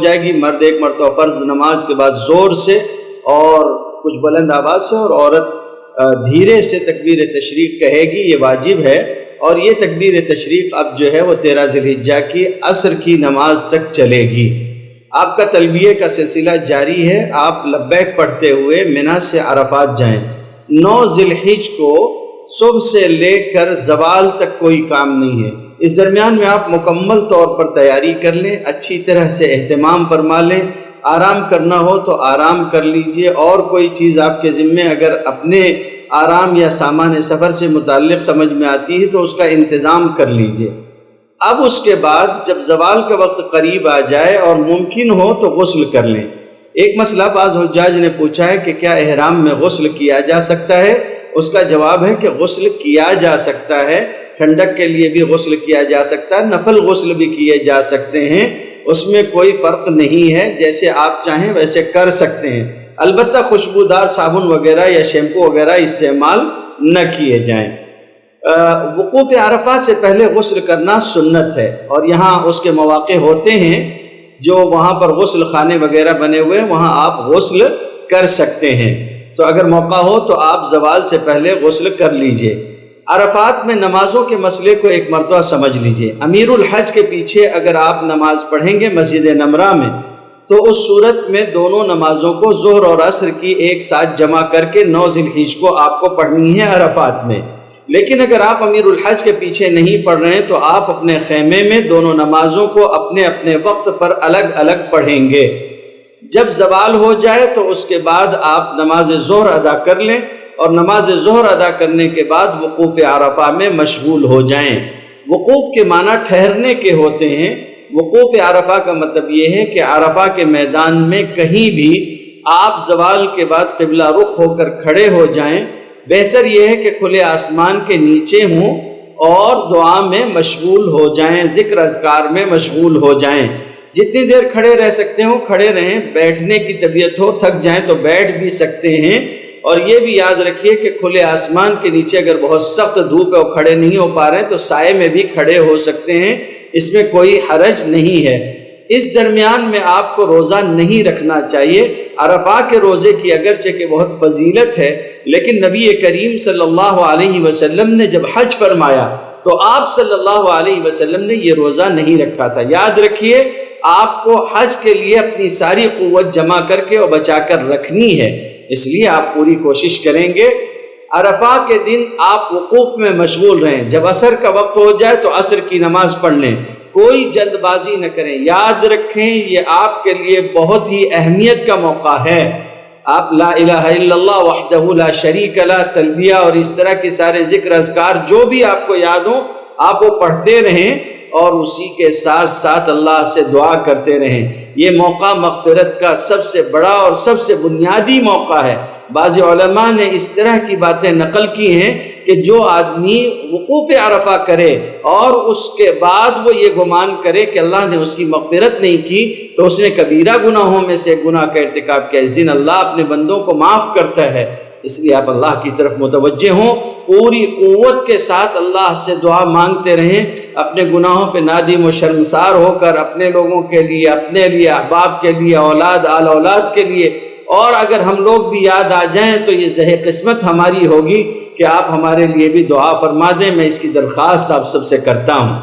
جائے گی، مرد ایک مرتبہ فرض نماز کے بعد زور سے اور کچھ بلند آواز سے، اور عورت دھیرے سے تکبیر تشریق کہے گی، یہ واجب ہے۔ اور یہ تکبیر تشریق اب جو ہے وہ 13 ذی الحجہ کی عصر کی نماز تک چلے گی۔ آپ کا تلبیہ کا سلسلہ جاری ہے، آپ لبیک پڑھتے ہوئے منی سے عرفات جائیں۔ 9 ذی الحجہ کو صبح سے لے کر زوال تک کوئی کام نہیں ہے، اس درمیان میں آپ مکمل طور پر تیاری کر لیں، اچھی طرح سے اہتمام فرما لیں۔ آرام کرنا ہو تو آرام کر لیجئے، اور کوئی چیز آپ کے ذمے اگر اپنے آرام یا سامان سفر سے متعلق سمجھ میں آتی ہے تو اس کا انتظام کر لیجئے۔ اب اس کے بعد جب زوال کا وقت قریب آ جائے اور ممکن ہو تو غسل کر لیں۔ ایک مسئلہ بعض حجاج نے پوچھا ہے کہ کیا احرام میں غسل کیا جا سکتا ہے؟ اس کا جواب ہے کہ غسل کیا جا سکتا ہے، ٹھنڈک کے لیے بھی غسل کیا جا سکتا ہے، نفل غسل بھی کیے جا سکتے ہیں، اس میں کوئی فرق نہیں ہے، جیسے آپ چاہیں ویسے کر سکتے ہیں۔ البتہ خوشبودار صابن وغیرہ یا شیمپو وغیرہ استعمال نہ کیے جائیں۔ وقوف عرفات سے پہلے غسل کرنا سنت ہے، اور یہاں اس کے مواقع ہوتے ہیں جو وہاں پر غسل خانے وغیرہ بنے ہوئے ہیں، وہاں آپ غسل کر سکتے ہیں۔ تو اگر موقع ہو تو آپ زوال سے پہلے غسل کر لیجئے۔ عرفات میں نمازوں کے مسئلے کو ایک مرتبہ سمجھ لیجئے۔ امیر الحج کے پیچھے اگر آپ نماز پڑھیں گے مسجد نمرہ میں، تو اس صورت میں دونوں نمازوں کو ظہر اور عصر کی ایک ساتھ جمع کر کے 9 ذی الحجہ کو آپ کو پڑھنی ہے عرفات میں۔ لیکن اگر آپ امیر الحج کے پیچھے نہیں پڑھ رہے ہیں تو آپ اپنے خیمے میں دونوں نمازوں کو اپنے اپنے وقت پر الگ الگ پڑھیں گے۔ جب زوال ہو جائے تو اس کے بعد آپ نماز ظہر ادا کر لیں، اور نماز ظہر ادا کرنے کے بعد وقوف عرفہ میں مشغول ہو جائیں۔ وقوف کے معنی ٹھہرنے کے ہوتے ہیں۔ وقوف عرفہ کا مطلب یہ ہے کہ عرفہ کے میدان میں کہیں بھی آپ زوال کے بعد قبلہ رخ ہو کر کھڑے ہو جائیں۔ بہتر یہ ہے کہ کھلے آسمان کے نیچے ہوں اور دعا میں مشغول ہو جائیں، ذکر اذکار میں مشغول ہو جائیں۔ جتنی دیر کھڑے رہ سکتے ہوں کھڑے رہیں، بیٹھنے کی طبیعت ہو تھک جائیں تو بیٹھ بھی سکتے ہیں۔ اور یہ بھی یاد رکھیے کہ کھلے آسمان کے نیچے اگر بہت سخت دھوپ ہے اور کھڑے نہیں ہو پا رہے ہیں تو سائے میں بھی کھڑے ہو سکتے ہیں، اس میں کوئی حرج نہیں ہے۔ اس درمیان میں آپ کو روزہ نہیں رکھنا چاہیے۔ عرفہ کے روزے کی اگرچہ کہ بہت فضیلت ہے، لیکن نبی کریم صلی اللہ علیہ وسلم نے جب حج فرمایا تو آپ صلی اللہ علیہ وسلم نے یہ روزہ نہیں رکھا تھا۔ یاد رکھیے آپ کو حج کے لیے اپنی ساری قوت جمع کر کے اور بچا کر رکھنی ہے، اس لیے آپ پوری کوشش کریں گے۔ عرفہ کے دن آپ وقوف میں مشغول رہیں، جب عصر کا وقت ہو جائے تو عصر کی نماز پڑھ لیں، کوئی جلد بازی نہ کریں۔ یاد رکھیں یہ آپ کے لیے بہت ہی اہمیت کا موقع ہے۔ آپ لا الہ الا اللہ وحدہ لا شریک لہ، تلبیہ اور اس طرح کے سارے ذکر اذکار جو بھی آپ کو یاد ہوں آپ وہ پڑھتے رہیں، اور اسی کے ساتھ ساتھ اللہ سے دعا کرتے رہیں۔ یہ موقع مغفرت کا سب سے بڑا اور سب سے بنیادی موقع ہے۔ بعض علماء نے اس طرح کی باتیں نقل کی ہیں کہ جو آدمی وقوف عرفہ کرے اور اس کے بعد وہ یہ گمان کرے کہ اللہ نے اس کی مغفرت نہیں کی تو اس نے کبیرہ گناہوں میں سے گناہ کا ارتکاب کیا۔ اس دن اللہ اپنے بندوں کو معاف کرتا ہے، اس لیے آپ اللہ کی طرف متوجہ ہوں، پوری قوت کے ساتھ اللہ سے دعا مانگتے رہیں، اپنے گناہوں پہ نادم و شرمسار ہو کر اپنے لوگوں کے لیے، اپنے لیے، احباب کے لیے، اولاد آل اولاد کے لیے، اور اگر ہم لوگ بھی یاد آ جائیں تو یہ زہ قسمت ہماری ہوگی کہ آپ ہمارے لیے بھی دعا فرما دیں۔ میں اس کی درخواست آپ سب سے کرتا ہوں۔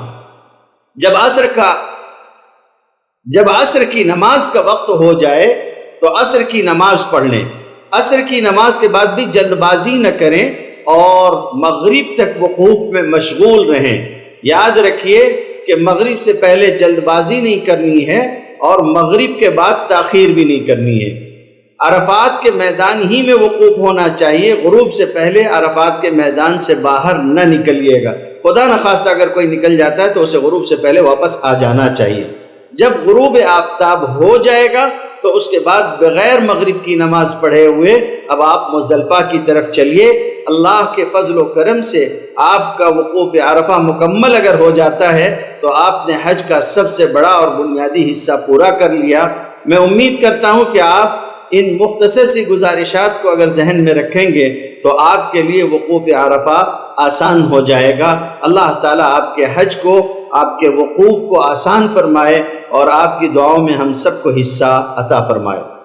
جب عصر کی نماز کا وقت ہو جائے تو عصر کی نماز پڑھ لیں۔ عصر کی نماز کے بعد بھی جلد بازی نہ کریں اور مغرب تک وقوف میں مشغول رہیں۔ یاد رکھیے کہ مغرب سے پہلے جلد بازی نہیں کرنی ہے اور مغرب کے بعد تاخیر بھی نہیں کرنی ہے۔ عرفات کے میدان ہی میں وقوف ہونا چاہیے، غروب سے پہلے عرفات کے میدان سے باہر نہ نکلیے گا۔ خدا نخواستہ اگر کوئی نکل جاتا ہے تو اسے غروب سے پہلے واپس آ جانا چاہیے۔ جب غروب آفتاب ہو جائے گا تو اس کے بعد بغیر مغرب کی نماز پڑھے ہوئے اب آپ مزدلفہ کی طرف چلیے۔ اللہ کے فضل و کرم سے آپ کا وقوف عرفہ مکمل اگر ہو جاتا ہے تو آپ نے حج کا سب سے بڑا اور بنیادی حصہ پورا کر لیا۔ میں امید کرتا ہوں کہ آپ ان مختصر سی گزارشات کو اگر ذہن میں رکھیں گے تو آپ کے لیے وقوف عرفہ آسان ہو جائے گا۔ اللہ تعالیٰ آپ کے حج کو، آپ کے وقوف کو آسان فرمائے اور آپ کی دعاؤں میں ہم سب کو حصہ عطا فرمائے۔